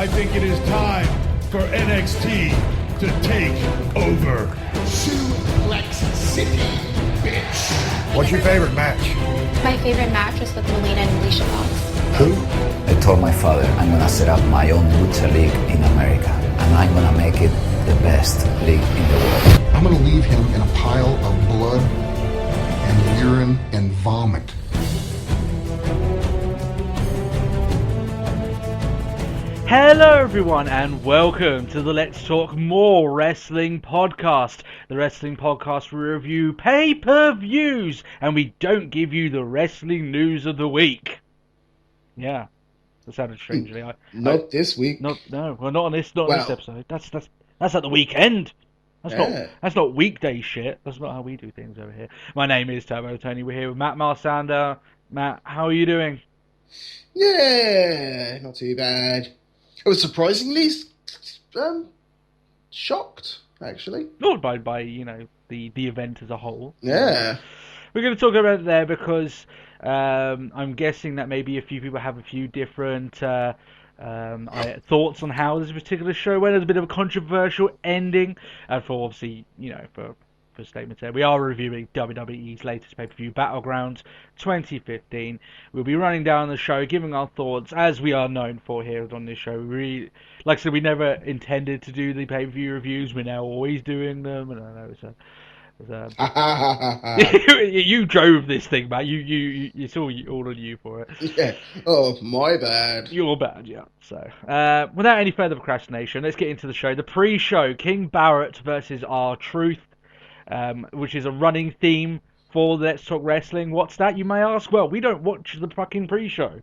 I think it is time for NXT to take over. Suplex City, bitch. What's your favorite match? My favorite match was with Melina and Alicia Fox. Who? I told my father I'm gonna set up my own lucha league in America, and I'm gonna make it the best league in the world. I'm gonna leave him in a pile of blood and urine and vomit. Hello everyone and welcome to the Let's Talk More Wrestling podcast. The wrestling podcast we review pay-per-views and we don't give you the wrestling news of the week. Yeah, that sounded strangely. Not this week. No, well, not on this episode. That's at the weekend. That's not weekday shit. That's not how we do things over here. My name is Turbo Tony. We're here with Matt Marsander. Matt, how are you doing? Yeah, not too bad. I was surprisingly shocked, actually. Not by the event as a whole. Yeah. We're going to talk about it there because I'm guessing that maybe a few people have a few different thoughts on how this particular show went. There's a bit of a controversial ending, and for obviously, for statements there, we are reviewing WWE's latest pay-per-view, Battleground 2015. We'll be running down the show, giving our thoughts, as we are known for here on this show. Like I said, we never intended to do the pay-per-view reviews. We're now always doing them, and I know you drove this thing, Matt. It's all on you for it. Yeah. Oh, my bad. You're bad, yeah. So, without any further procrastination, let's get into the show. The pre-show: King Barrett versus R-Truth. Which is a running theme for Let's Talk Wrestling. What's that, you may ask? Well, we don't watch the fucking pre-show.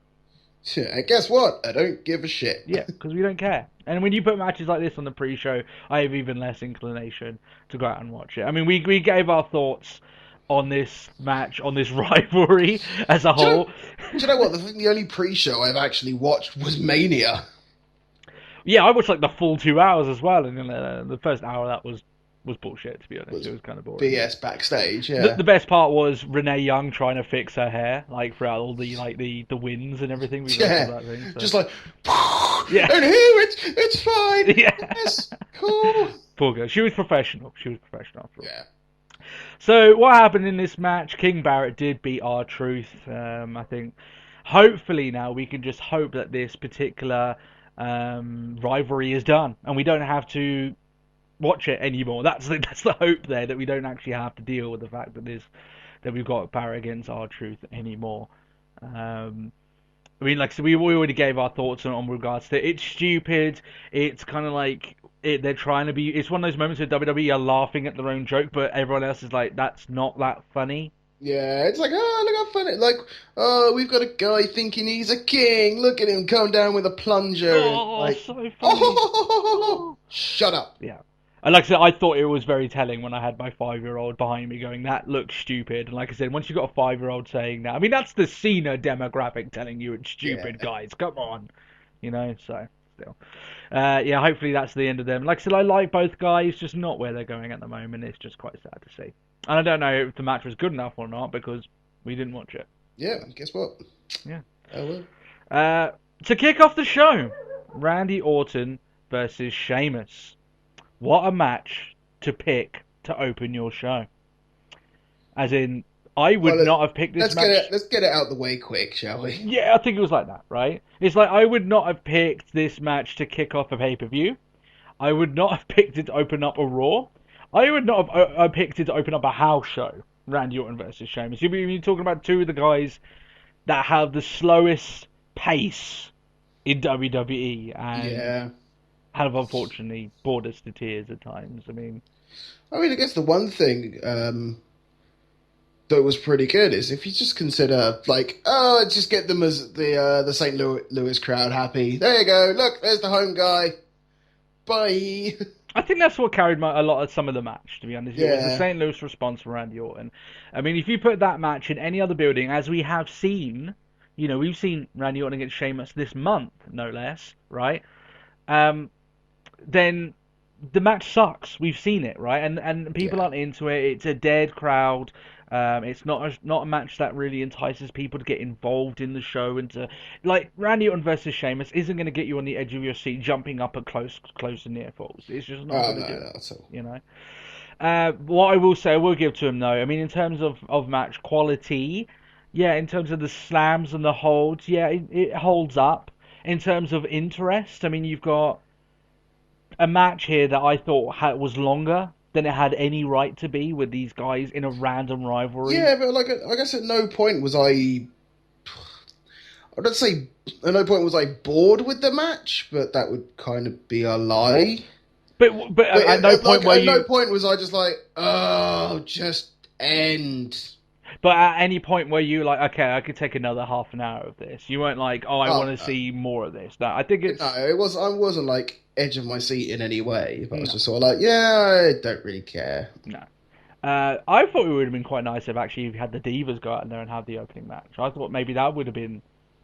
And guess what? I don't give a shit. Yeah, because we don't care. And when you put matches like this on the pre-show, I have even less inclination to go out and watch it. I mean, we gave our thoughts on this match, on this rivalry as a whole. Do you know what? The only pre-show I've actually watched was Mania. Yeah, I watched like the full 2 hours as well, and the first hour that was bullshit, to be honest. It was kind of boring. BS backstage, yeah. The best part was Renee Young trying to fix her hair, like throughout all the wins and everything. Yeah, thing, so. Just like, yeah. And here it's fine. Yeah. Yes, cool. Poor girl. She was professional. After all. Yeah. So what happened in this match? King Barrett did beat R-Truth. I think, hopefully now we can just hope that this particular rivalry is done, and we don't have to watch it anymore. That's the hope there, that we don't actually have to deal with the fact that we've got Barrett against R-Truth anymore. I mean, like, so we already gave our thoughts on regards to it. It's stupid. It's kind of like they're trying to be. It's one of those moments where WWE are laughing at their own joke, but everyone else is like, that's not that funny. Yeah, it's like, oh, look how funny. Like, oh, we've got a guy thinking he's a king. Look at him come down with a plunger. Oh, like, so funny. Oh, shut up. Yeah. And like I said, I thought it was very telling when I had my 5-year-old behind me going, that looks stupid. And like I said, once you've got a 5-year-old saying that, I mean, that's the Cena demographic telling you it's stupid, guys. Come on. So, still. Yeah, hopefully that's the end of them. Like I said, I like both guys, just not where they're going at the moment. It's just quite sad to see. And I don't know if the match was good enough or not, because we didn't watch it. Yeah, guess what? Yeah. I will. To kick off the show, Randy Orton versus Sheamus. What a match to pick to open your show. As in, I would not have picked this match. Let's get it out the way quick, shall we? Yeah, I think it was like that, right? It's like, I would not have picked this match to kick off a pay-per-view. I would not have picked it to open up a Raw. I would not have picked it to open up a house show. Randy Orton versus Sheamus. You're talking about two of the guys that have the slowest pace in WWE. And yeah. have unfortunately bored us to tears at times. I mean, I guess the one thing that was pretty good is if you just consider, like, oh, just get them as the St. Louis crowd happy. There you go. Look, there's the home guy. Bye. I think that's what carried a lot of some of the match, to be honest. Yeah. It was the St. Louis response from Randy Orton. I mean, if you put that match in any other building, as we have seen, we've seen Randy Orton against Sheamus this month, no less, right? Then the match sucks. We've seen it, right? And people aren't into it. It's a dead crowd. It's not a match that really entices people to get involved in the show and to like Randy Orton versus Sheamus isn't going to get you on the edge of your seat jumping up at close and near falls. It's just not going to do it. At all. You know. What I will say, I will give to him though. I mean, in terms of match quality, yeah, in terms of the slams and the holds, yeah, it holds up. In terms of interest, I mean, you've got a match here that I thought was longer than it had any right to be with these guys in a random rivalry. Yeah, but like I guess at no point was I don't say at no point was I bored with the match, but that would kind of be a lie. But at no point no point was I just like, oh, just end. But at any point where you like, okay, I could take another half an hour of this. You weren't like, oh, I want to see more of this. No, I think it's I wasn't like edge of my seat in any way. But I was just sort of like, yeah, I don't really care. No. I thought it would have been quite nice if actually you had the Divas go out in there and have the opening match. I thought maybe that would have been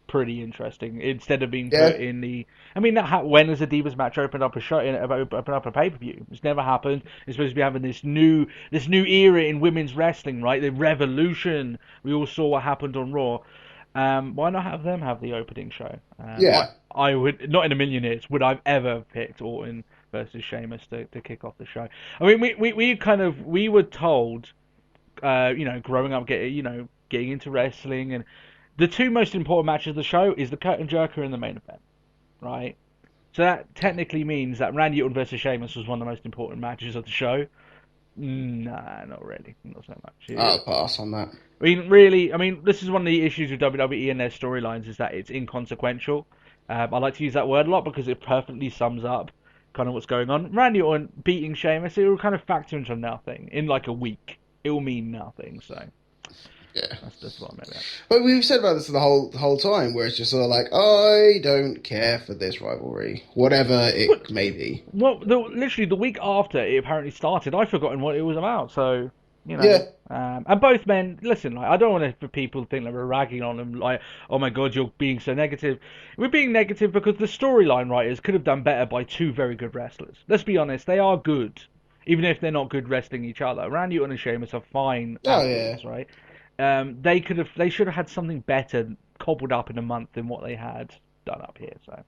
pretty interesting instead of being put in the. I mean, when has a Divas match opened up a show, opened up a pay per view? It's never happened. It's supposed to be having this new era in women's wrestling, right? The revolution. We all saw what happened on Raw. Why not have them have the opening show? I would not in a million years would I've ever picked Orton versus Sheamus to kick off the show. I mean, we were told, growing up, getting into wrestling and. The two most important matches of the show is the curtain jerker and the main event, right? So that technically means that Randy Orton versus Sheamus was one of the most important matches of the show. Nah, not really. Not so much. I'll pass on that. I mean, this is one of the issues with WWE and their storylines is that it's inconsequential. I like to use that word a lot because it perfectly sums up kind of what's going on. Randy Orton beating Sheamus, it will kind of factor into nothing. In like a week, it will mean nothing, so... Yeah, that's what I meant. But we've said about this the whole time, where it's just sort of like, I don't care for this rivalry, whatever it may be. Well, literally the week after it apparently started, I'd forgotten what it was about. So you know, and both men. Listen, like I don't want for people to think that we're ragging on them. Like, oh my god, you're being so negative. We're being negative because the storyline writers could have done better by two very good wrestlers. Let's be honest, they are good, even if they're not good wrestling each other. Randy Orton and Sheamus are fine athletes, right? They should have had something better cobbled up in a month than what they had done up here. So,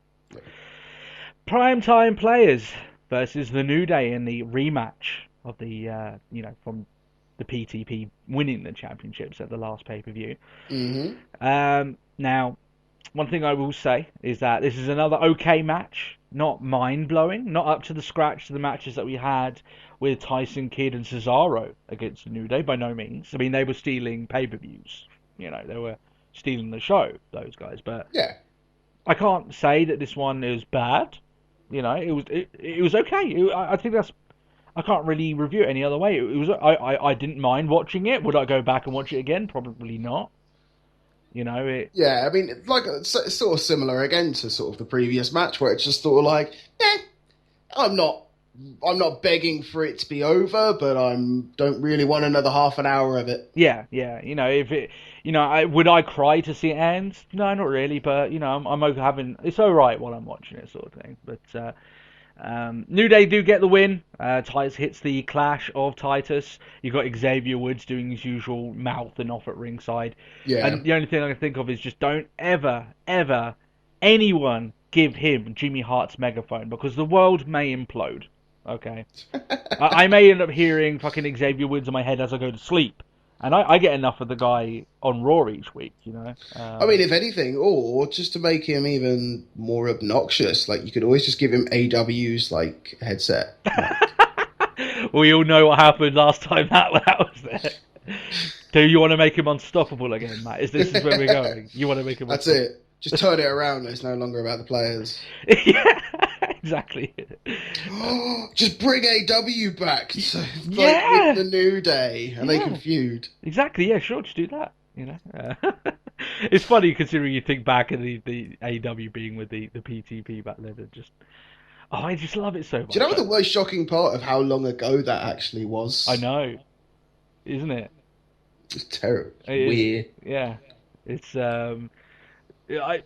Primetime Players versus the New Day in the rematch of the from the PTP winning the championships at the last pay-per-view. Mm-hmm. Now, one thing I will say is that this is another okay match, not mind-blowing, not up to the scratch to the matches that we had with Tyson Kidd and Cesaro against the New Day, by no means. I mean, they were stealing pay-per-views. You know, they were stealing the show, those guys. But yeah, I can't say that this one is bad. You know, it was okay. I think that's... I can't really review it any other way. It was I didn't mind watching it. Would I go back and watch it again? Probably not. You know, yeah, I mean, it's sort of similar again to sort of the previous match where it's just sort of like, I'm not begging for it to be over, but don't really want another half an hour of it. Yeah. You know, if it, you know, would I cry to see it end? No, not really. But you know, I'm it's all right while I'm watching it, sort of thing. But New Day do get the win. Titus hits the Clash of Titus. You've got Xavier Woods doing his usual mouthing off at ringside. Yeah. And the only thing I can think of is just don't ever anyone give him Jimmy Hart's megaphone because the world may implode. Okay. I may end up hearing fucking Xavier Woods in my head as I go to sleep. And I get enough of the guy on Raw each week, you know. I mean, if anything, or just to make him even more obnoxious, like you could always just give him AW's like headset. We all know what happened last time that was there. Do you want to make him unstoppable again, Matt? Is this where we're going? You want to make him? That's it. Just turn it around. It's no longer about the players. Yeah, exactly. Just bring AW back. So, with the New Day, and they can feud. Exactly. Yeah, sure. Just do that. You know, it's funny considering you think back at the AW being with the PTP back then, and just I just love it so much. Do you know the most shocking part of how long ago that actually was? I know, isn't it? It's terrible. It's weird. Yeah, it's Yeah,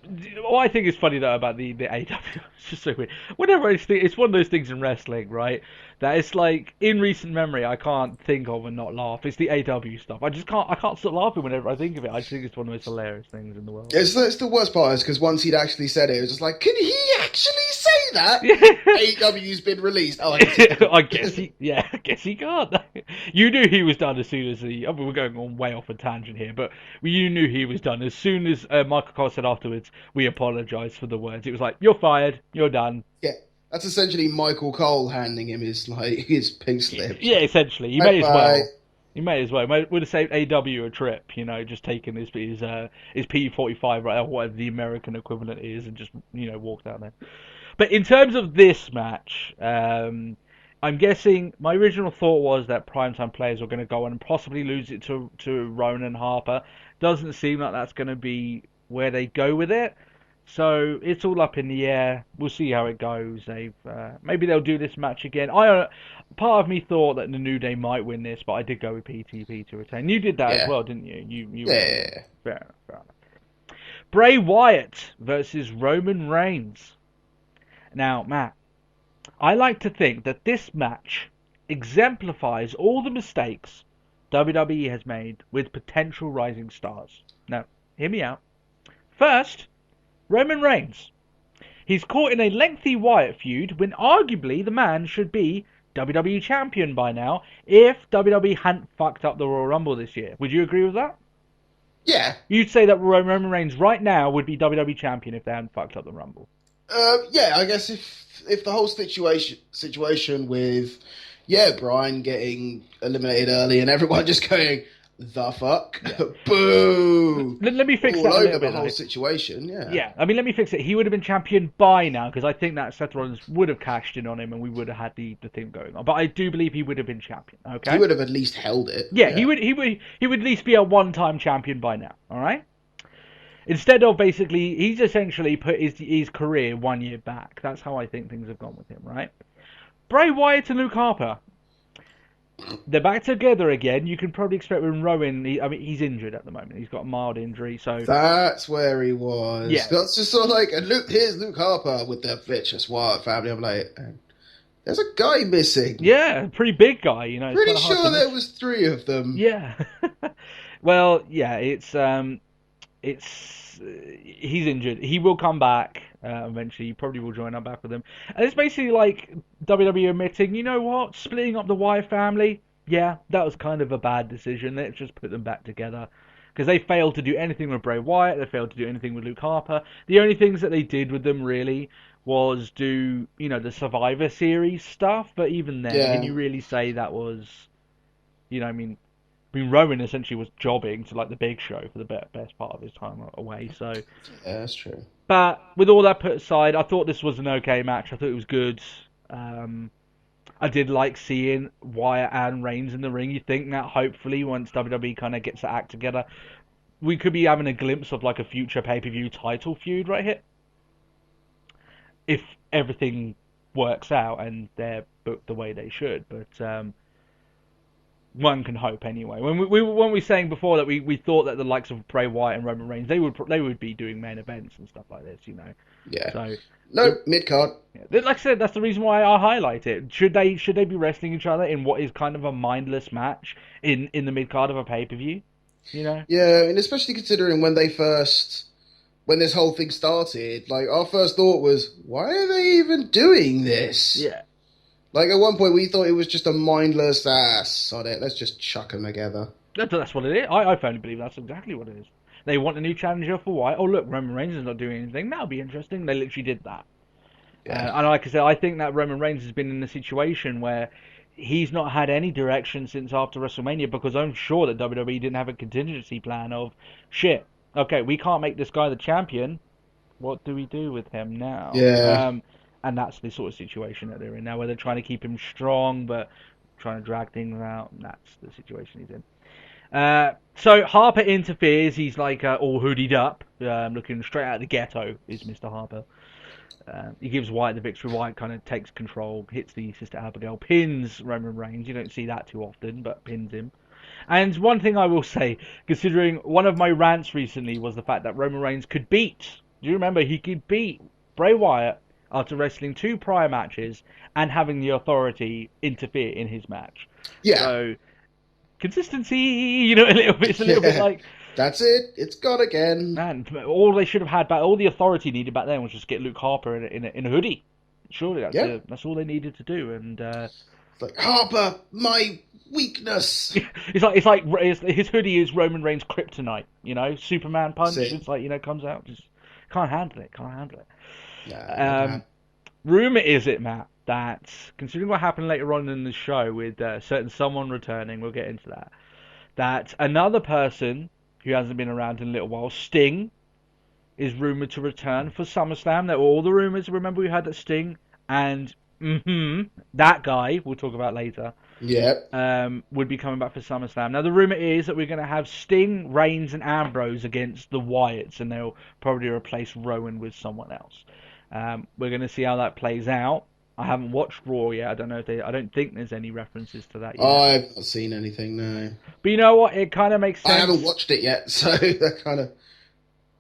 what I think is funny though about the AW, it's just so weird. Whenever I think, it's one of those things in wrestling, right? That it's like in recent memory I can't think of and not laugh. It's the AW stuff. I can't stop laughing whenever I think of it. I just think it's one of the most hilarious things in the world. It's the worst part is because once he'd actually said it was just like, can he actually say that? Yeah. AEW's been released. Oh, I guess he can. I guess he can't. You knew he was done as soon as the. I mean, we're going on way off a tangent here, but you knew he was done as soon as Michael Cole said afterwards, "We apologise for the words." It was like, "You're fired. You're done." Yeah, that's essentially Michael Cole handing him his pink slip. Yeah, essentially, you may as well. You may as well. Would have saved AW a trip, just taking his P45, right, or whatever the American equivalent is, and just walked out there. But in terms of this match, I'm guessing my original thought was that primetime players were going to go on and possibly lose it to Ronan Harper. Doesn't seem like that's going to be where they go with it. So it's all up in the air. We'll see how it goes. Maybe they'll do this match again. Part of me thought that the New Day might win this, but I did go with PTP to retain. You did that as well, didn't you? Yeah. Fair enough. Bray Wyatt versus Roman Reigns. Now, Matt, I like to think that this match exemplifies all the mistakes WWE has made with potential rising stars. Now, hear me out. First, Roman Reigns. He's caught in a lengthy Wyatt feud when arguably the man should be WWE Champion by now if WWE hadn't fucked up the Royal Rumble this year. Would you agree with that? Yeah. You'd say that Roman Reigns right now would be WWE Champion if they hadn't fucked up the Rumble. Yeah, I guess if the whole situation with Brian getting eliminated early and everyone just going the fuck, boo. Let me fix all that a over little the bit. whole situation. Yeah. Yeah, I mean, let me fix it. He would have been champion by now because I think that Seth Rollins would have cashed in on him and we would have had the thing going on. But I do believe he would have been champion. Okay. He would have at least held it. Yeah, he would at least be a one-time champion by now. All right. Instead of basically, he's essentially put his career 1 year back. That's how I think things have gone with him, right? Bray Wyatt and Luke Harper. They're back together again. You can probably expect with Rowan. He's injured at the moment. He's got a mild injury, so that's where he was. Yeah, that's just sort of like, and here's Luke Harper with the vicious Wyatt family. I'm like, there's a guy missing. Yeah, a pretty big guy. Pretty sure there was 3 of them. Yeah. Well, yeah, he's injured. He will come back eventually. He probably will join up back with them. And it's basically like WWE admitting, you know what, splitting up the Wyatt family, yeah, that was kind of a bad decision. Let's just put them back together. Because they failed to do anything with Bray Wyatt. They failed to do anything with Luke Harper. The only things that they did with them really was do, the Survivor Series stuff. But even then, can you really say that was, Rowan essentially was jobbing to like the Big Show for the best part of his time away. So yeah, that's true. But with all that put aside, I thought this was an okay match. I thought it was good. I did like seeing Wyatt and Reigns in the ring. You think that hopefully once WWE kind of gets the act together, we could be having a glimpse of like a future pay-per-view title feud right here. If everything works out and they're booked the way they should, but one can hope anyway. When we were saying before that we thought that the likes of Bray Wyatt and Roman Reigns they would be doing main events and stuff like this, Yeah. So mid card. Yeah. Like I said, that's the reason why I highlight it. Should they be wrestling each other in what is kind of a mindless match in the mid card of a pay per view? Yeah, and especially considering when this whole thing started, like our first thought was, why are they even doing this? Yeah. Like, at one point, we thought it was just a mindless sod it, let's just chuck them together. That's what it is. I firmly believe that's exactly what it is. They want a new challenger for Wyatt. Oh, look, Roman Reigns is not doing anything. That'll be interesting. They literally did that. Yeah. And like I said, I think that Roman Reigns has been in a situation where he's not had any direction since after WrestleMania because I'm sure that WWE didn't have a contingency plan of, shit, okay, we can't make this guy the champion. What do we do with him now? Yeah. And that's the sort of situation that they're in now, where they're trying to keep him strong, but trying to drag things out. And that's the situation he's in. So Harper interferes. He's like all hoodied up, looking straight out of the ghetto, is Mr. Harper. He gives Wyatt the victory. Wyatt kind of takes control, hits the Sister Abigail, pins Roman Reigns. You don't see that too often, but pins him. And one thing I will say, considering one of my rants recently was the fact that Roman Reigns could beat. Do you remember he could beat Bray Wyatt after wrestling 2 prior matches and having the Authority interfere in his match? Yeah. So consistency, a little bit. It's a little bit like. That's it. It's gone again. Man, all they should have had all the Authority needed back then was just get Luke Harper in a hoodie. Surely that's all they needed to do. And it's like, Harper, my weakness. it's like his hoodie is Roman Reigns' kryptonite. Superman punch. It's like comes out, just can't handle it. Nah, rumor is it, Matt, that considering what happened later on in the show with certain someone returning, we'll get into that another person who hasn't been around in a little while, Sting, is rumored to return for SummerSlam. There were all the rumors. Remember, we had that Sting and that guy we'll talk about later. Would be coming back for SummerSlam. Now the rumor is that we're going to have Sting, Reigns, and Ambrose against the Wyatts, and they'll probably replace Rowan with someone else. We're going to see how that plays out. I haven't watched Raw yet. I don't know I don't think there's any references to that yet. I've not seen anything, no. But you know what? It kind of makes sense. I haven't watched it yet, so that kind of...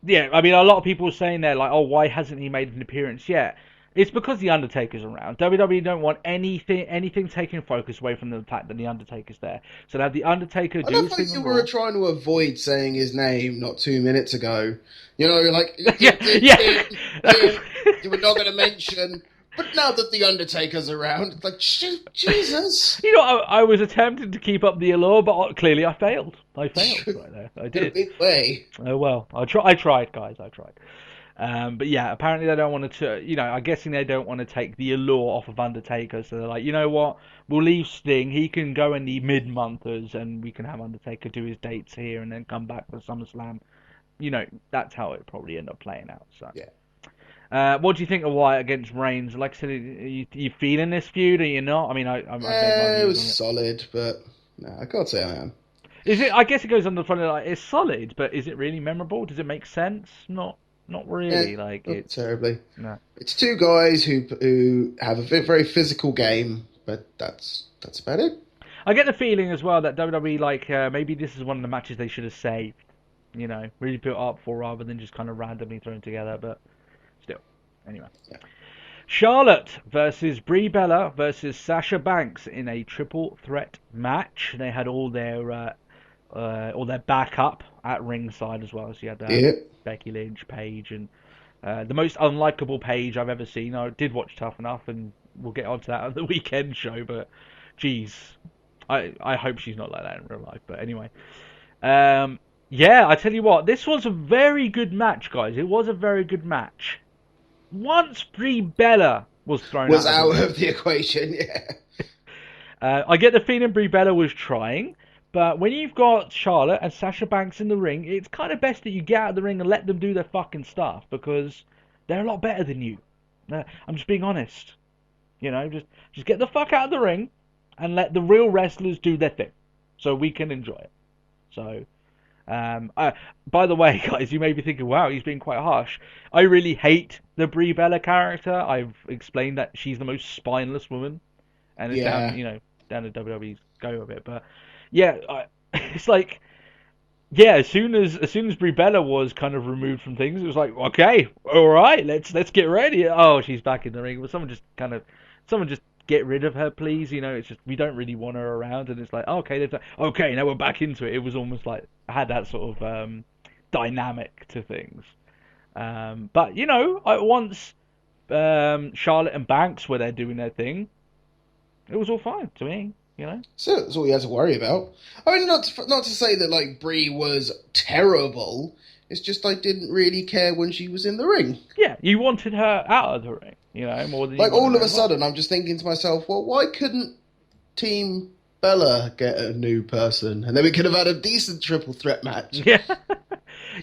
Yeah, I mean, a lot of people are saying they're like, oh, why hasn't he made an appearance yet? It's because The Undertaker's around. WWE don't want anything taking focus away from the fact that The Undertaker's there. So they have The Undertaker do his thing. You were trying to avoid saying his name not 2 minutes ago. You're like... yeah. You were not going to mention... But now that The Undertaker's around, it's like, Jesus. I was attempting to keep up the allure, but clearly I failed. Right there. I did. In a big way. Oh, well. I tried, guys. I tried. But yeah, apparently they don't want to, I'm guessing they don't want to take the allure off of Undertaker. So they're like, you know what? We'll leave Sting. He can go in the mid-monthers and we can have Undertaker do his dates here and then come back for SummerSlam. That's how it probably end up playing out. So. Yeah. What do you think of Wyatt against Reigns? Like I said, are you feeling this feud or you not? I mean, it was solid, but no, I can't say I am. Is it? I guess it goes on the front of like it's solid, but is it really memorable? Does it make sense? Not really. Not terribly. No. It's 2 guys who have a very physical game, but that's about it. I get the feeling as well that WWE maybe this is one of the matches they should have saved. Really built up for rather than just kind of randomly thrown together, but. Still, anyway. Yeah. Charlotte versus Brie Bella versus Sasha Banks in a triple threat match. They had all their backup at ringside as well. So you had Becky Lynch, Paige, and the most unlikable Paige I've ever seen. I did watch Tough Enough, and we'll get onto that on the weekend show. But geez, I hope she's not like that in real life. But anyway. Yeah, I tell you what, this was a very good match, guys. It was a very good match. Once Brie Bella was thrown out of the equation, yeah. I get the feeling Brie Bella was trying, but when you've got Charlotte and Sasha Banks in the ring, it's kind of best that you get out of the ring and let them do their fucking stuff, because they're a lot better than you. I'm just being honest. Just get the fuck out of the ring and let the real wrestlers do their thing, so we can enjoy it. So... by the way, guys, you may be thinking, wow, he's being quite harsh. I really hate the Brie Bella character. I've explained that she's the most spineless woman, and it's down to WWE's go of it. But yeah, it's like, yeah, as soon as Brie Bella was kind of removed from things, it was like, okay, all right, let's get ready. Oh, she's back in the ring. But someone just get rid of her, please. It's just we don't really want her around, and it's like, okay, now we're back into it. It was almost like I had that sort of dynamic to things. But once Charlotte and Banks were there doing their thing, it was all fine to me. So that's all you had to worry about. I mean, not to say that like Brie was terrible. It's just I didn't really care when she was in the ring. Yeah, you wanted her out of the ring, more than like all of a sudden. I'm just thinking to myself, well, why couldn't Team Bella get a new person, and then we could have had a decent triple threat match? Yeah,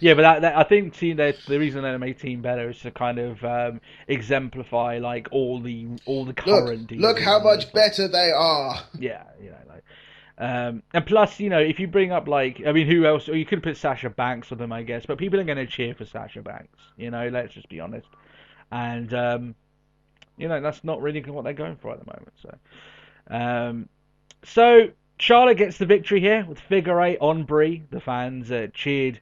yeah, but that I think the reason they made Team Bella is to kind of exemplify like all the current. Look how much better they are. Yeah, and plus, if you bring up who else? Or you could put Sasha Banks with them, I guess. But people are going to cheer for Sasha Banks. Let's just be honest. And that's not really what they're going for at the moment. So Charlotte gets the victory here with figure eight on Brie. The fans cheered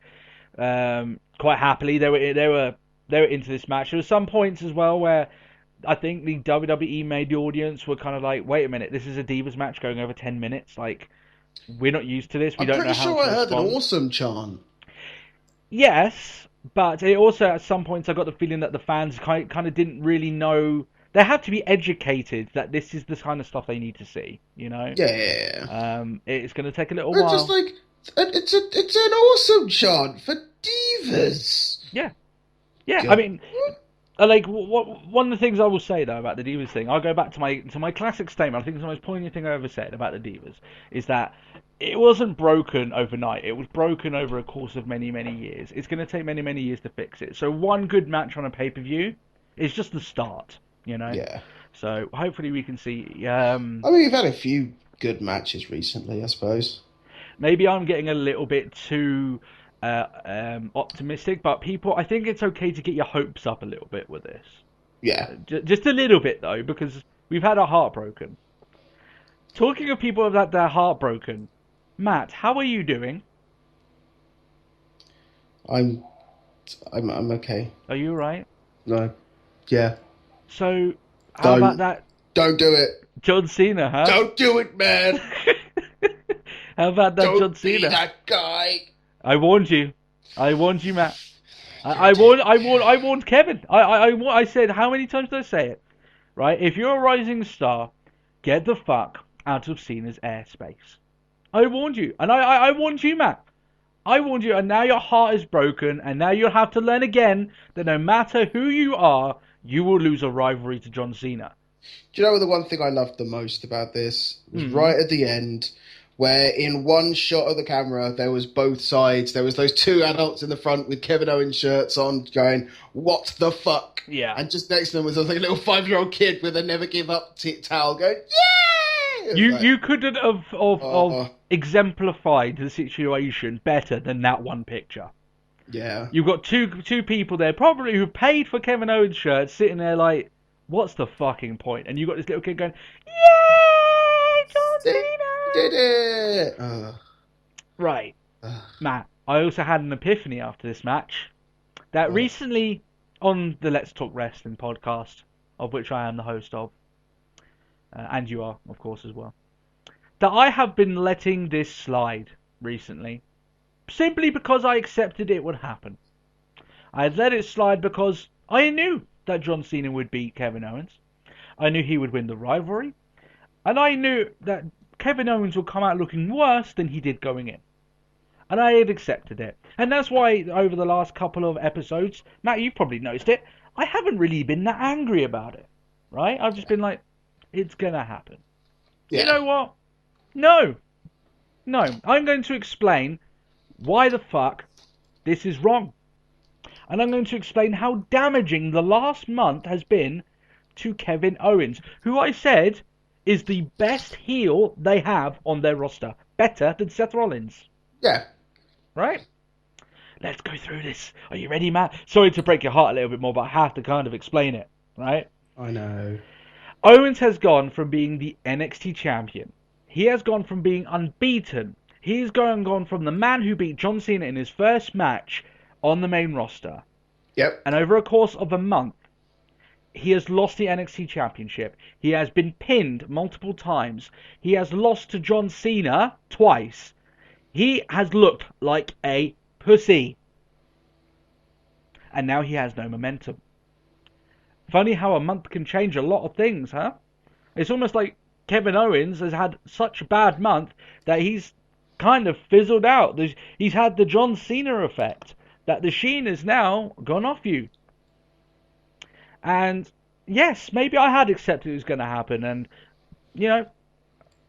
quite happily. They were into this match. There were some points as well where I think the WWE made the audience were kind of like, wait a minute, this is a Divas match going over 10 minutes. Like, we're not used to this. We don't know how to respond. I'm pretty sure I heard an awesome chant. Yes, but it also at some points I got the feeling that the fans kind of didn't really know. They have to be educated that this is the kind of stuff they need to see. You know. Yeah. It's going to take a little They're while. just like it's an awesome chant for Divas. Yeah. Yeah. God. I mean. One of the things I will say though about the Divas thing, I'll go back to my classic statement. I think it's the most poignant thing I ever said about the Divas is that it wasn't broken overnight. It was broken over a course of many, many years. It's going to take many, many years to fix it. So one good match on a pay-per-view is just the start, you know. Yeah. So hopefully we can see. I mean, we've had a few good matches recently, I suppose. Maybe I'm getting a little bit too optimistic, but I think it's okay to get your hopes up a little bit with this. Yeah. Just a little bit though, because we've had our heart broken. Talking of people that their heart broken, Matt, how are you doing? I'm okay. Are you alright? No. Yeah. So how about that? Don't do it. John Cena, huh? Don't do it, man. How about that, Don't John Cena? be that guy. I warned you, Matt. I warned Kevin. I said, how many times did I say it? Right? If you're a rising star, get the fuck out of Cena's airspace. I warned you, and I warned you, Matt. I warned you, and now your heart is broken, and now you'll have to learn again that no matter who you are, you will lose a rivalry to John Cena. Do you know the one thing I loved the most about this was right at the end, where in one shot of the camera there was both sides. There was those two adults in the front with Kevin Owens shirts on, going, "What the fuck?" Yeah. And just next to them was like a little 5-year-old kid with a never give up towel, going, "Yeah!" You couldn't have exemplified the situation better than that one picture. Yeah. You've got two people there, probably who paid for Kevin Owens shirts, sitting there like, what's the fucking point? And you've got this little kid going, "Yay, John Cena!" Did it! Right. Matt, I also had an epiphany after this match that recently on the Let's Talk Wrestling podcast, of which I am the host of, and you are, of course, as well, that I have been letting this slide recently simply because I accepted it would happen. I had let it slide because I knew that John Cena would beat Kevin Owens. I knew he would win the rivalry. And I knew that Kevin Owens would come out looking worse than he did going in. And I had accepted it. And that's why over the last couple of episodes, Matt, you've probably noticed it, I haven't really been that angry about it. Right? I've just been like, it's going to happen. Yeah. You know what? No. I'm going to explain why the fuck this is wrong. And I'm going to explain how damaging the last month has been to Kevin Owens, who I said is the best heel they have on their roster. Better than Seth Rollins. Yeah. Right? Let's go through this. Are you ready, Matt? Sorry to break your heart a little bit more, but I have to kind of explain it. Right? I know. Owens has gone from being the NXT champion. He has gone from being unbeaten. He's gone from the man who beat John Cena in his first match on the main roster. Yep. And over a course of a month, he has lost the NXT Championship. He has been pinned multiple times. He has lost to John Cena twice. He has looked like a pussy. And now he has no momentum. Funny how a month can change a lot of things, huh? It's almost like Kevin Owens has had such a bad month that he's kind of fizzled out. He's had the John Cena effect, that the sheen has now gone off you. And yes, maybe I had accepted it was going to happen. And, you know,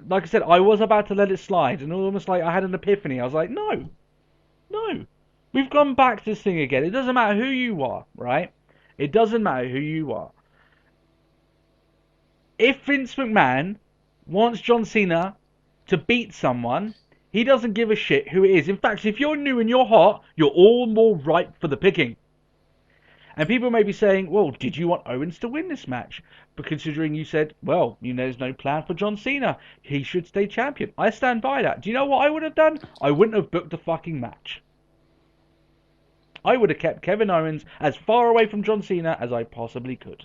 like I said, I was about to let it slide. And almost like I had an epiphany. I was like, no. We've gone back to this thing again. It doesn't matter who you are, right? It doesn't matter who you are. If Vince McMahon wants John Cena to beat someone, he doesn't give a shit who it is. In fact, if you're new and you're hot, you're all more ripe for the picking. And people may be saying, well, did you want Owens to win this match? But considering you said, well, there's no plan for John Cena, he should stay champion. I stand by that. Do you know what I would have done? I wouldn't have booked the fucking match. I would have kept Kevin Owens as far away from John Cena as I possibly could.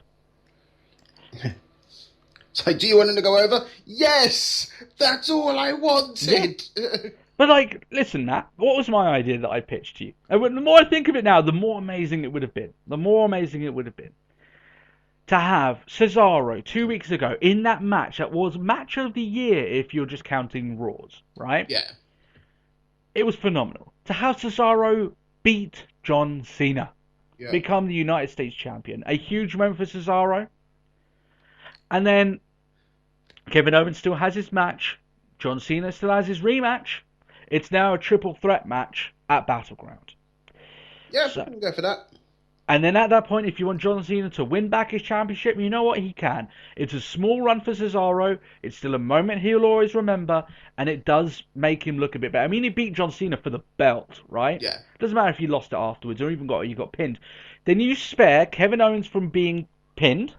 So, do you want him to go over? Yes! That's all I wanted! Yeah. But, like, listen, Nat, what was my idea that I pitched to you? And the more I think of it now, the more amazing it would have been. The more amazing it would have been. To have Cesaro 2 weeks ago in that match that was match of the year if you're just counting Raws, right? Yeah. It was phenomenal. To have Cesaro beat John Cena, become the United States champion. A huge moment for Cesaro. And then Kevin Owens still has his match. John Cena still has his rematch. It's now a triple threat match at Battleground. Yeah, so, I can go for that. And then at that point, if you want John Cena to win back his championship, you know what? He can. It's a small run for Cesaro. It's still a moment he'll always remember. And it does make him look a bit better. I mean, he beat John Cena for the belt, right? Yeah. Doesn't matter if you lost it afterwards or even you got pinned. Then you spare Kevin Owens from being pinned,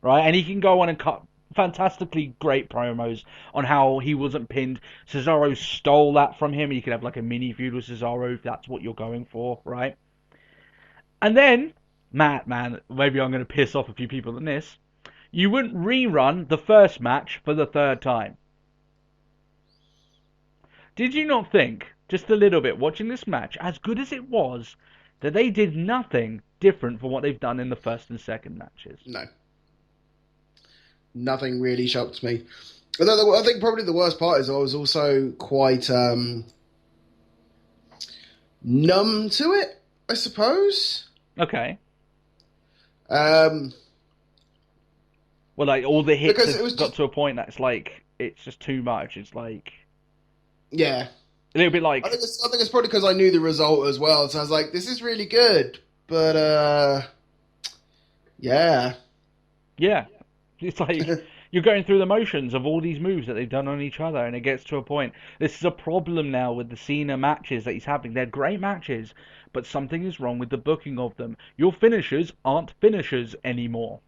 right? And he can go on and cut fantastically great promos on how he wasn't pinned. Cesaro stole that from him. You can have like a mini feud with Cesaro if that's what you're going for, right? And then, Matt, man, maybe I'm going to piss off a few people in this. You wouldn't rerun the first match for the third time. Did you not think, just a little bit, watching this match, as good as it was, that they did nothing different from what they've done in the first and second matches? No. Nothing really shocked me. Although I think probably the worst part is I was also quite numb to it, I suppose. Okay. Well, like all the hits have got to a point that's like it's just too much. It's like, yeah, a little bit like. I think it's probably because I knew the result as well, so I was like, this is really good, but yeah. It's like you're going through the motions of all these moves that they've done on each other, and it gets to a point. This is a problem now with the Cena matches that he's having. They're great matches, but something is wrong with the booking of them. Your finishers aren't finishers anymore,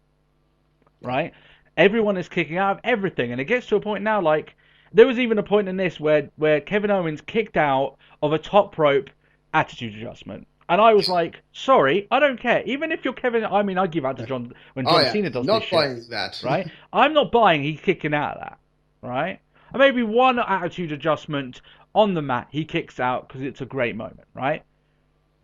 right? Everyone is kicking out of everything, and it gets to a point now, like, there was even a point in this where Kevin Owens kicked out of a top rope attitude adjustment. And I was like, sorry, I don't care. Even if you're Kevin, I mean, I give out to John when John Cena does not this buying shit, that. right? I'm not buying he's kicking out of that, right? And maybe one attitude adjustment on the mat he kicks out because it's a great moment, right?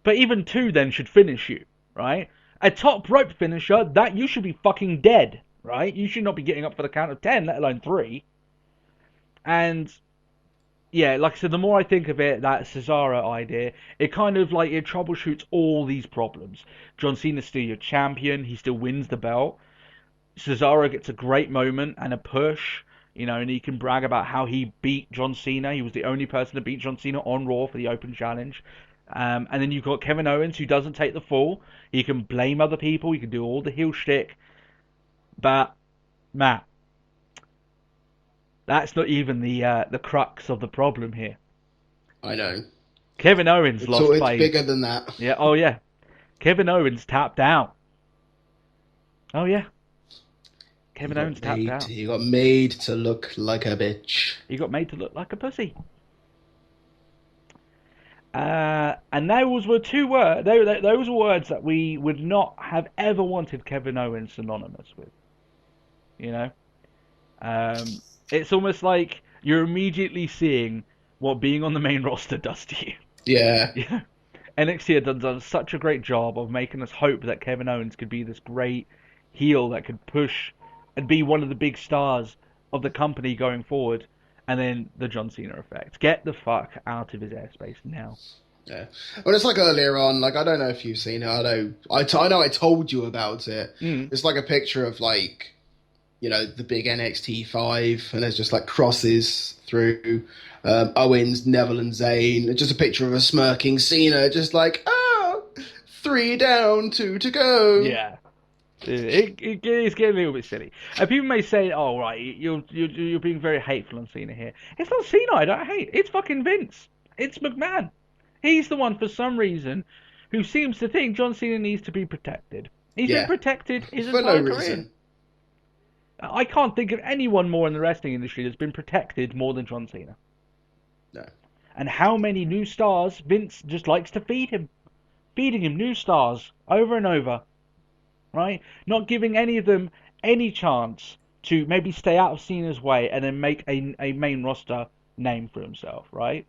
But even two then should finish you, right? A top rope finisher, that you should be fucking dead, right? You should not be getting up for the count of 10, let alone 3. And yeah, like I said, the more I think of it, that Cesaro idea, it kind of like it troubleshoots all these problems. John Cena's still your champion, he still wins the belt. Cesaro gets a great moment and a push, and he can brag about how he beat John Cena. He was the only person to beat John Cena on Raw for the Open Challenge. And then you've got Kevin Owens, who doesn't take the fall. He can blame other people, he can do all the heel shtick. But, Matt, that's not even the crux of the problem here. I know. Kevin Owens lost by... It's bigger than that. Yeah, oh yeah. Kevin Owens tapped out. Oh yeah. Kevin Owens tapped out. He got made to look like a bitch. He got made to look like a pussy. And those were two words. Those were words that we would not have ever wanted Kevin Owens synonymous with. It's almost like you're immediately seeing what being on the main roster does to you. Yeah. NXT had done such a great job of making us hope that Kevin Owens could be this great heel that could push and be one of the big stars of the company going forward. And then the John Cena effect. Get the fuck out of his airspace now. Yeah. Well, it's like earlier on, like, I don't know if you've seen it. I know I told you about it. It's like a picture of, like, the big NXT 5, and there's just, like, crosses through Owens, Neville, and Zayn. Just a picture of a smirking Cena, just like, 3 down, 2 to go. Yeah. It's getting a little bit silly. People may say, "Oh, right, you're being very hateful on Cena here." It's not Cena I don't hate. It's fucking Vince. It's McMahon. He's the one, for some reason, who seems to think John Cena needs to be protected. He's Yeah. been protected his For entire no career. reason. I can't think of anyone more in the wrestling industry that's been protected more than John Cena. No. And how many new stars Vince just likes to feed him. Feeding him new stars over and over. Right? Not giving any of them any chance to maybe stay out of Cena's way and then make a main roster name for himself, right?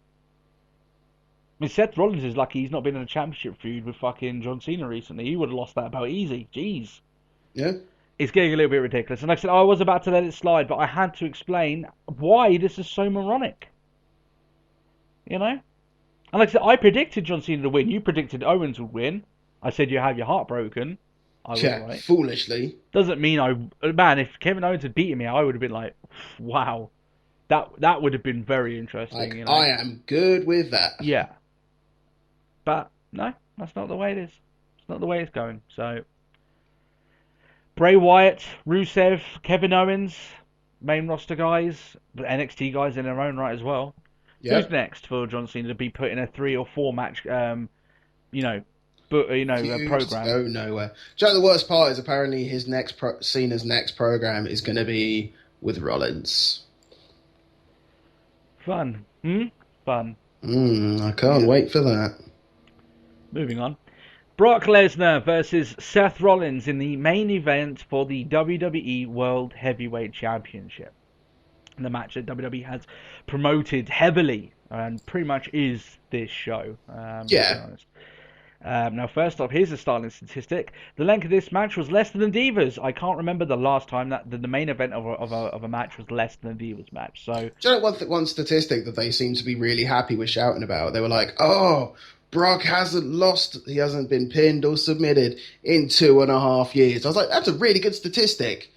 I mean, Seth Rollins is lucky he's not been in a championship feud with fucking John Cena recently. He would have lost that belt easy. Jeez. Yeah. It's getting a little bit ridiculous. And like I said, I was about to let it slide, but I had to explain why this is so moronic. You know? And like I said, I predicted John Cena to win. You predicted Owens would win. I said you have your heart broken. I was right. Foolishly. Doesn't mean Man, if Kevin Owens had beaten me, I would have been like, wow. That would have been very interesting. Like, you know? I am good with that. Yeah. But, no, that's not the way it is. It's not the way it's going. So, Bray Wyatt, Rusev, Kevin Owens, main roster guys, but NXT guys in their own right as well. Yep. Who's next for John Cena to be put in a 3 or 4 match, program? Go nowhere. Do you know the worst part is apparently his Cena's next program is going to be with Rollins. Fun. Fun. I can't wait for that. Moving on. Brock Lesnar versus Seth Rollins in the main event for the WWE World Heavyweight Championship. And the match that WWE has promoted heavily and pretty much is this show. To be honest. Now, first off, here's a startling statistic. The length of this match was less than the Divas. I can't remember the last time that the main event of a match was less than the Divas match. So, do you know one statistic that they seem to be really happy with shouting about? They were like, "Oh, Brock hasn't lost. He hasn't been pinned or submitted in 2.5 years." I was like, "That's a really good statistic."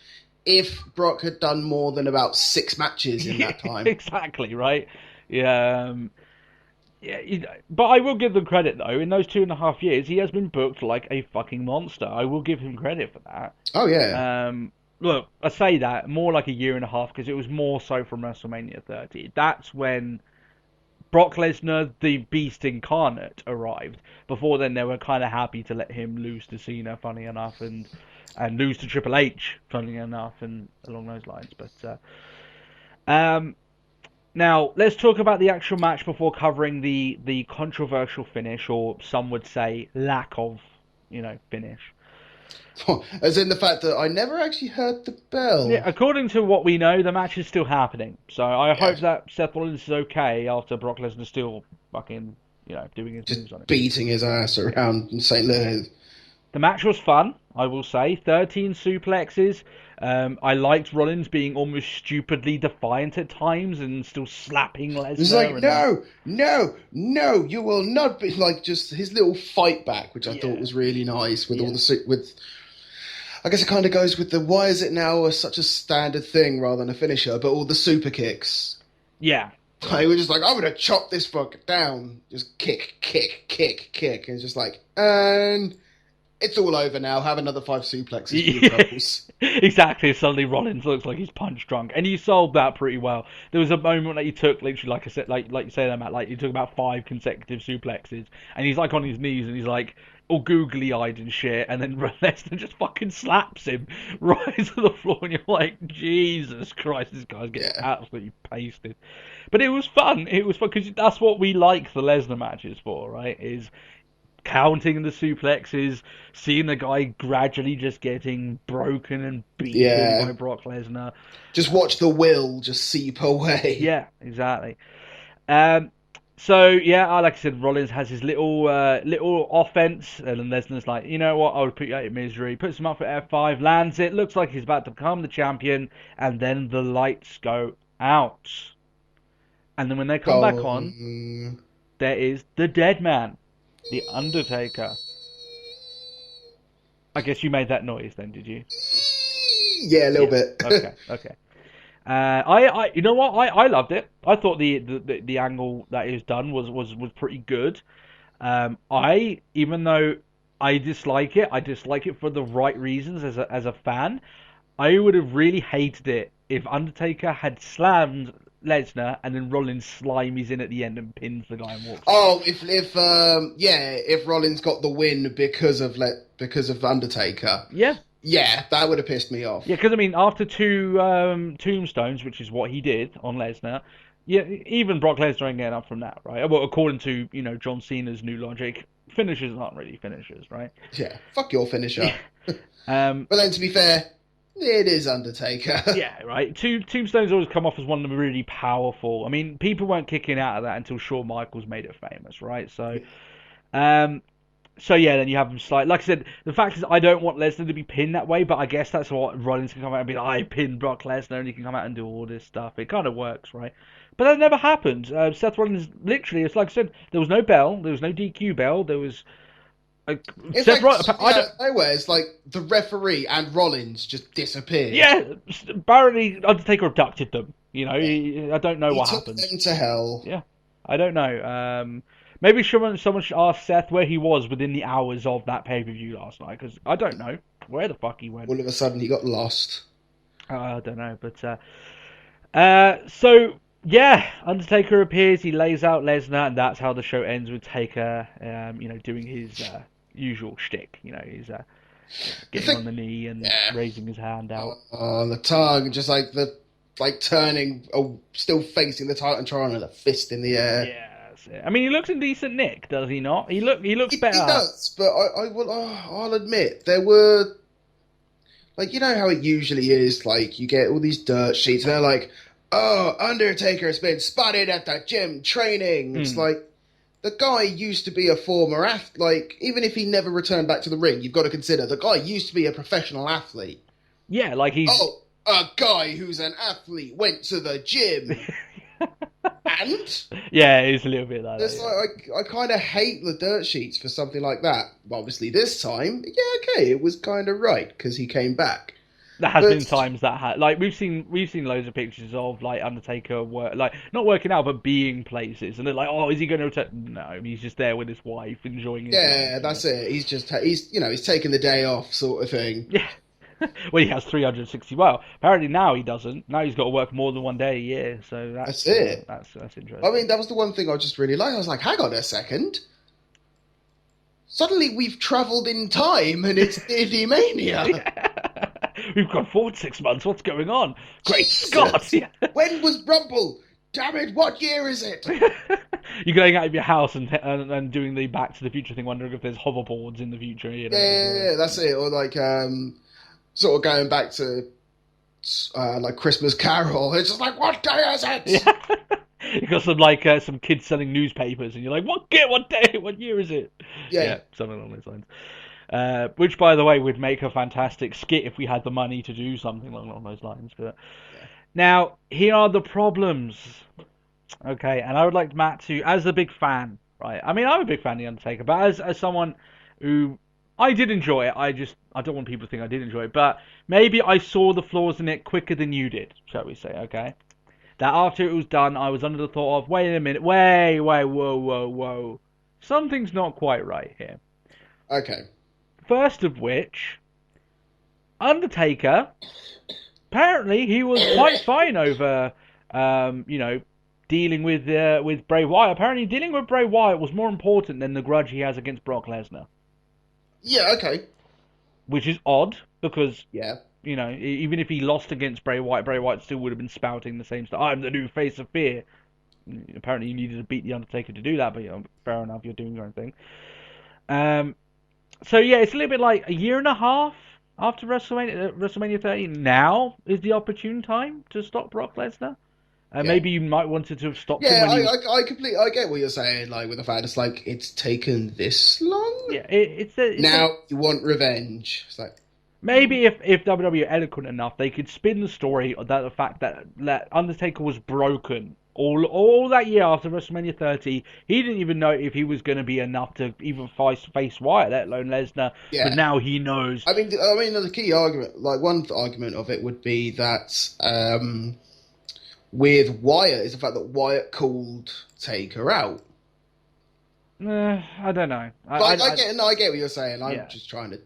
If Brock had done more than about 6 matches in that time, exactly right. Yeah. But I will give them credit, though. In those 2.5 years, he has been booked like a fucking monster. I will give him credit for that. Oh, yeah. Look, I say that more like 1.5 years, because it was more so from WrestleMania 30. That's when Brock Lesnar, the Beast Incarnate, arrived. Before then, they were kind of happy to let him lose to Cena, funny enough, and lose to Triple H, funny enough, and along those lines. But now, let's talk about the actual match before covering the controversial finish, or some would say lack of, finish. As in the fact that I never actually heard the bell. Yeah, according to what we know, the match is still happening. So I hope that Seth Rollins is okay after Brock Lesnar still fucking, doing his moves on it. Beating his ass around in St. Louis. The match was fun, I will say. 13 suplexes. I liked Rollins being almost stupidly defiant at times and still slapping Lesnar. He's like, no, you will not be, like, just his little fight back, which I thought was really nice with all the I guess it kind of goes with the why is it now such a standard thing rather than a finisher, but all the super kicks. Yeah. They were just like, I'm going to chop this fucker down. Just kick. And it's just like, and it's all over now. Have another 5 suplexes for your troubles. Exactly. Suddenly Rollins looks like he's punch drunk. And you sold that pretty well. There was a moment that he took, literally, like I said, like you say that, Matt, like he took about 5 consecutive suplexes. And he's like on his knees and he's like all googly-eyed and shit. And then Lesnar just fucking slaps him right to the floor. And you're like, Jesus Christ, this guy's getting absolutely pasted. But it was fun. It was fun because that's what we like the Lesnar matches for, right? Is counting the suplexes, seeing the guy gradually just getting broken and beaten by Brock Lesnar. Just watch the will just seep away. Yeah, exactly. So, like I said, Rollins has his little offense, and Lesnar's like, you know what, I'll put you out of misery. Puts him up for F5, lands it, looks like he's about to become the champion, and then the lights go out. And then when they come back on, there is the dead man. The Undertaker. I guess you made that noise then, did you? Yeah, a little bit. Okay. I you know what? I loved it. I thought the angle that it was done was pretty good. Even though I dislike it for the right reasons as a fan. I would have really hated it if Undertaker had slammed Lesnar, and then Rollins slimies in at the end and pins the guy and walks. Oh, if Rollins got the win because of Undertaker, yeah, that would have pissed me off. Yeah, because I mean, after two tombstones, which is what he did on Lesnar, yeah, even Brock Lesnar ain't getting up from that, right? Well, according to John Cena's new logic, finishers aren't really finishers, right? Yeah, fuck your finisher. But then, to be fair, it is Undertaker. Yeah, right. Tombstones always come off as one of the really powerful. I mean, people weren't kicking out of that until Shawn Michaels made it famous, right? So, so yeah, then you have them like I said, the fact is I don't want Lesnar to be pinned that way, but I guess that's what Rollins can come out and be like, I pinned Brock Lesnar, and he can come out and do all this stuff. It kind of works, right? But that never happened. Seth Rollins, literally, it's like I said, there was no bell, there was no DQ bell, there was... It's it's like the referee and Rollins just disappeared. Yeah, apparently Undertaker abducted them. I don't know what happened. He took them to hell. Yeah, I don't know. Maybe someone should ask Seth where he was within the hours of that pay-per-view last night, because I don't know where the fuck he went. All of a sudden he got lost. I don't know, but so yeah, Undertaker appears, he lays out Lesnar, and that's how the show ends with Taker, doing his usual shtick. He's getting on the knee and raising his hand out. On the tongue, just like turning, still facing the Titantron and a fist in the air. Yeah. I mean, he looks in decent nick, does he not? He looks better. He does, but I'll admit there were, like, how it usually is. Like, you get all these dirt sheets, and they're like, "Oh, Undertaker's been spotted at the gym training." It's like, the guy used to be a former athlete. Like, even if he never returned back to the ring, you've got to consider the guy used to be a professional athlete. Yeah, like he's... Oh, a guy who's an athlete went to the gym. And? Yeah, it's a little bit like it's that. I kind of hate the dirt sheets for something like that. Obviously, this time, yeah, okay, it was kind of right, because he came back. There has been times that like we've seen loads of pictures of like Undertaker not working out but being places, and they're like, oh, is he going to return? No, he's just there with his wife enjoying his life, that's it. He's just he's taking the day off, sort of thing. Yeah. Well, he has 360. Well, apparently now he doesn't. Now he's got to work more than one day a year. So that's it. That's interesting. I mean, that was the one thing I just really liked. I was like, hang on a second. Suddenly we've travelled in time, and it's Diddy Mania. Yeah. We've got 4 to 6 months. What's going on? Great Jesus. Scott! Yeah. When was Rumble? Damn it! What year is it? You're going out of your house and doing the Back to the Future thing, wondering if there's hoverboards in the future. Yeah, that's it. Or like sort of going back to like Christmas Carol. It's just like, what day is it? Yeah. You got some kids selling newspapers, and you're like, what day? What year is it? Yeah, something along those lines. Which, by the way, would make a fantastic skit if we had the money to do something along those lines. But now, here are the problems. Okay, and I would like Matt to, as a big fan, right? I mean, I'm a big fan of The Undertaker, but as someone who, I did enjoy it. I don't want people to think I did enjoy it, but maybe I saw the flaws in it quicker than you did, shall we say, okay? That after it was done, I was under the thought of, wait a minute, whoa. Something's not quite right here. Okay. First of which, Undertaker, apparently he was quite fine over, dealing with Bray Wyatt. Apparently dealing with Bray Wyatt was more important than the grudge he has against Brock Lesnar. Yeah, okay. Which is odd, because, yeah, even if he lost against Bray Wyatt still would have been spouting the same stuff. I'm the new face of fear. Apparently you needed to beat The Undertaker to do that, but fair enough, you're doing your own thing. So yeah, it's a little bit like a year and a half after WrestleMania 30. Now is the opportune time to stop Brock Lesnar. Maybe you might wanted to have stopped him when he was... I get what you're saying, like, with the fact it's like, it's taken this long? Yeah, you want revenge. It's like... Maybe if WWE are eloquent enough, they could spin the story that the fact that Undertaker was broken all that year after WrestleMania 30. He didn't even know if he was going to be enough to even face Wyatt, let alone Lesnar. Yeah. But now he knows. I mean, the key argument, like one argument of it would be that... with Wyatt is the fact that Wyatt called Taker out. I don't know. I get what you're saying. I'm just trying to...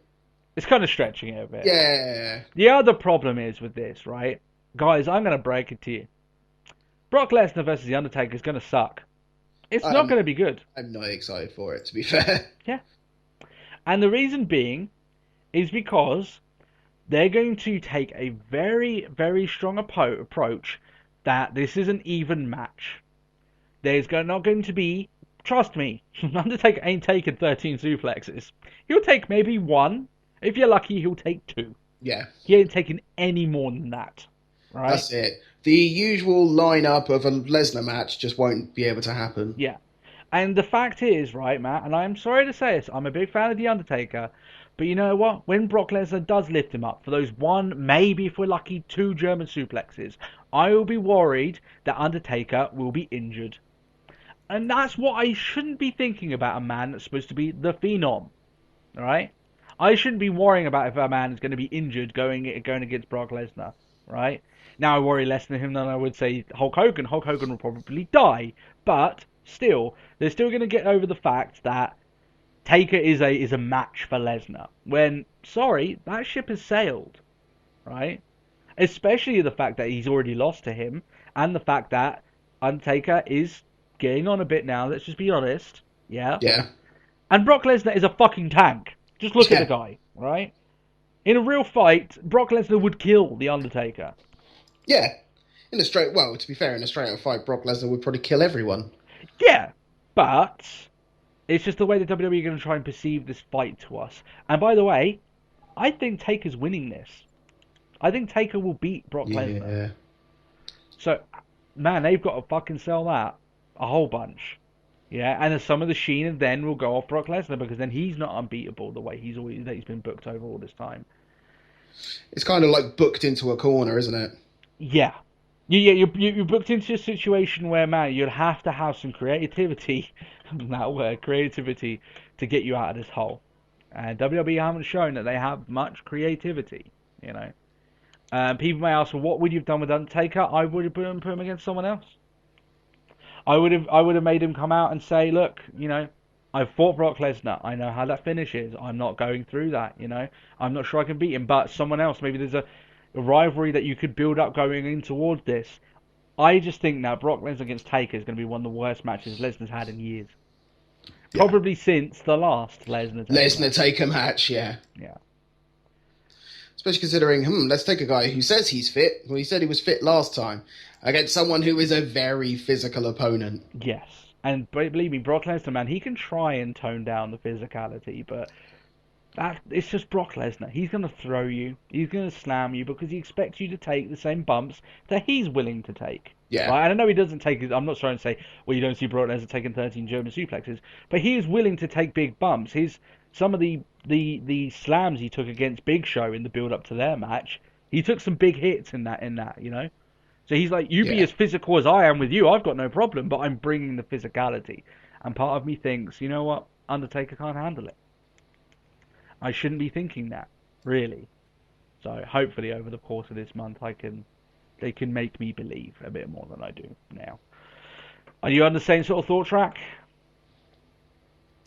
It's kind of stretching it a bit. Yeah. The other problem is with this, right? Guys, I'm going to break it to you. Brock Lesnar versus The Undertaker is going to suck. It's not going to be good. I'm not excited for it, to be fair. Yeah. And the reason being is because they're going to take a very, very strong approach that this is an even match. There's not going to be, trust me, Undertaker ain't taking 13 suplexes. He'll take maybe one. If you're lucky, he'll take 2. Yeah. He ain't taking any more than that. Right? That's it. The usual lineup of a Lesnar match just won't be able to happen. Yeah. And the fact is, right, Matt, and I'm sorry to say this, I'm a big fan of The Undertaker, but you know what? When Brock Lesnar does lift him up for those one, maybe if we're lucky, 2 German suplexes, I will be worried that Undertaker will be injured. And that's what I shouldn't be thinking about a man that's supposed to be the Phenom. Right? I shouldn't be worrying about if a man is going to be injured going against Brock Lesnar. Right? Now I worry less than him than I would say Hulk Hogan. Hulk Hogan will probably die. But still, they're still going to get over the fact that Taker is a match for Lesnar. When, sorry, that ship has sailed. Right? Especially the fact that he's already lost to him. And the fact that Undertaker is getting on a bit now, let's just be honest. Yeah. Yeah. And Brock Lesnar is a fucking tank. Just look at the guy, right? In a real fight, Brock Lesnar would kill The Undertaker. Yeah. To be fair, in a straight-up fight, Brock Lesnar would probably kill everyone. Yeah, but it's just the way the WWE are going to try and perceive this fight to us. And by the way, I think Taker's winning this. I think Taker will beat Brock Lesnar. Yeah. So, man, they've got to fucking sell that a whole bunch. Yeah, and some of the sheen then will go off Brock Lesnar because then he's not unbeatable the way he's been booked over all this time. It's kind of like booked into a corner, isn't it? Yeah. You're booked into a situation where, man, you'll have to have some creativity, that word, creativity, to get you out of this hole. And WWE haven't shown that they have much creativity, you know. People may ask, well, what would you have done with Undertaker? I would have put him against someone else. I would have made him come out and say, look, you know, I've fought Brock Lesnar. I know how that finishes. I'm not going through that, you know. I'm not sure I can beat him, but someone else, maybe there's a rivalry that you could build up going in towards this. I just think now Brock Lesnar against Taker is going to be one of the worst matches Lesnar's had in years. Yeah. Probably since the last Lesnar Taker match, yeah. Yeah. Especially considering, let's take a guy who says he's fit. Well, he said he was fit last time. Against someone who is a very physical opponent. Yes. And believe me, Brock Lesnar, man, he can try and tone down the physicality, but it's just Brock Lesnar. He's going to throw you. He's going to slam you because he expects you to take the same bumps that he's willing to take. Yeah. Right? And I know he doesn't take it. I'm not trying to say, well, you don't see Brock Lesnar taking 13 German suplexes, but he is willing to take big bumps. Some of the slams he took against Big Show in the build-up to their match, he took some big hits in that, you know? So he's like, you be as physical as I am with you, I've got no problem, but I'm bringing the physicality. And part of me thinks, you know what, Undertaker can't handle it. I shouldn't be thinking that, really. So hopefully over the course of this month they can make me believe a bit more than I do now. Are you on the same sort of thought track?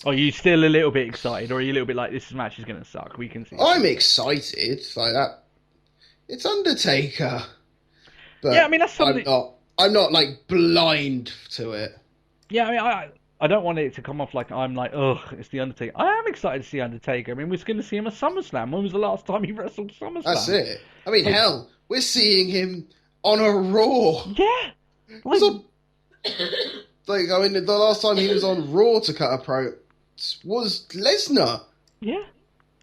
Or are you still a little bit excited, or are you a little bit like, this match is going to suck? We can see. I'm excited, like that. It's Undertaker. But yeah, I mean, that's something. I'm not like blind to it. Yeah, I mean, I don't want it to come off like I'm like, ugh, it's the Undertaker. I am excited to see Undertaker. I mean, we're going to see him at SummerSlam. When was the last time he wrestled SummerSlam? That's it. I mean, hell, we're seeing him on a Raw. Yeah. The last time he was on Raw to cut a pro was Lesnar. Yeah.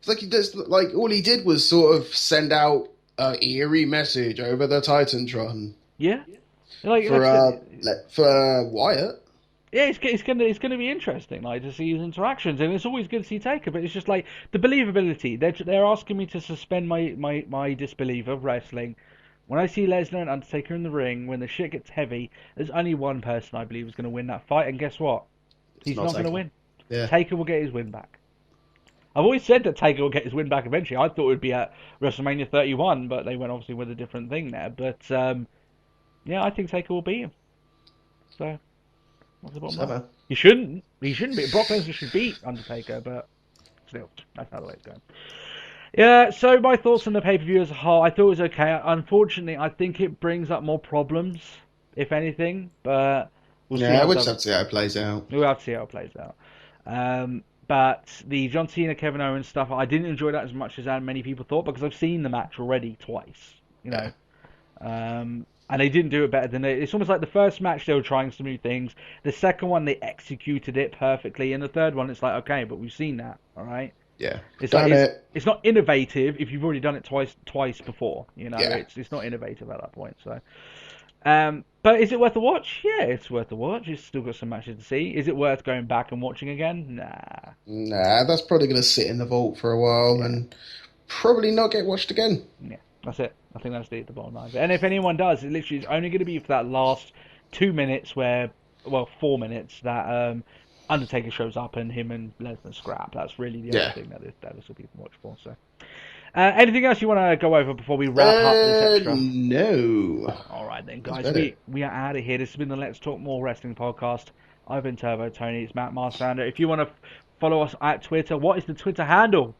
It's like all he did was sort of send out an eerie message over the Titantron. Yeah. For Wyatt. Yeah, it's gonna be interesting, like, to see his interactions, and it's always good to see Taker, but it's just like the believability. They're asking me to suspend my disbelief of wrestling. When I see Lesnar and Undertaker in the ring, when the shit gets heavy, there's only one person I believe is going to win that fight, and guess what? He's not going to win. Yeah. Taker will get his win back. I've always said that Taker will get his win back eventually. I thought it would be at WrestleMania 31, but they went obviously with a different thing there. But yeah, I think Taker will beat him. So what's the bottom line? He shouldn't be. Brock Lesnar should beat Undertaker, but still, that's how the way it's going. Yeah, so my thoughts on the pay-per-view as a whole, I thought it was okay. Unfortunately, I think it brings up more problems if anything, but we'll see. Yeah, how we'll it just have to see how it plays out. We'll have to see how it plays out. But the John Cena, Kevin Owens stuff, I didn't enjoy that as much as many people thought because I've seen the match already twice, you know. And they didn't do it better than they. It's almost like the first match they were trying some new things. The second one they executed it perfectly, and the third one it's like, okay, but we've seen that, all right. Yeah, It's done like it. it's not innovative if you've already done it twice before, you know. Yeah. It's not innovative at that point. So, but is it worth a watch? Yeah, it's worth a watch. It's still got some matches to see. Is it worth going back and watching again? Nah. Nah, that's probably going to sit in the vault for a while and probably not get watched again. Yeah, that's it. I think that's the bottom line. And if anyone does, it literally is only going to be for that last 2 minutes 4 minutes that Undertaker shows up and him and Lesnar scrap. That's really the only thing that this will be watched for. So, anything else you want to go over before we wrap up this extra? No. All right then, guys. We are out of here. This has been the Let's Talk More Wrestling podcast. I've been Turbo Tony. It's Matt Marsander. If you want to follow us at Twitter, what is the Twitter handle?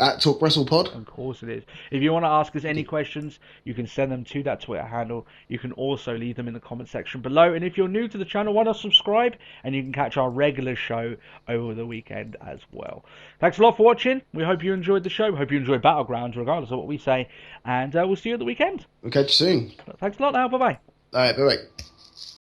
At Talk Wrestle Pod. Of course it is. If you want to ask us any questions, you can send them to that Twitter handle. You can also leave them in the comment section below. And if you're new to the channel, why not subscribe? And you can catch our regular show over the weekend as well. Thanks a lot for watching. We hope you enjoyed the show. We hope you enjoyed Battleground, regardless of what we say. And we'll see you at the weekend. We'll catch you soon. Thanks a lot now. Bye-bye. All right, bye-bye.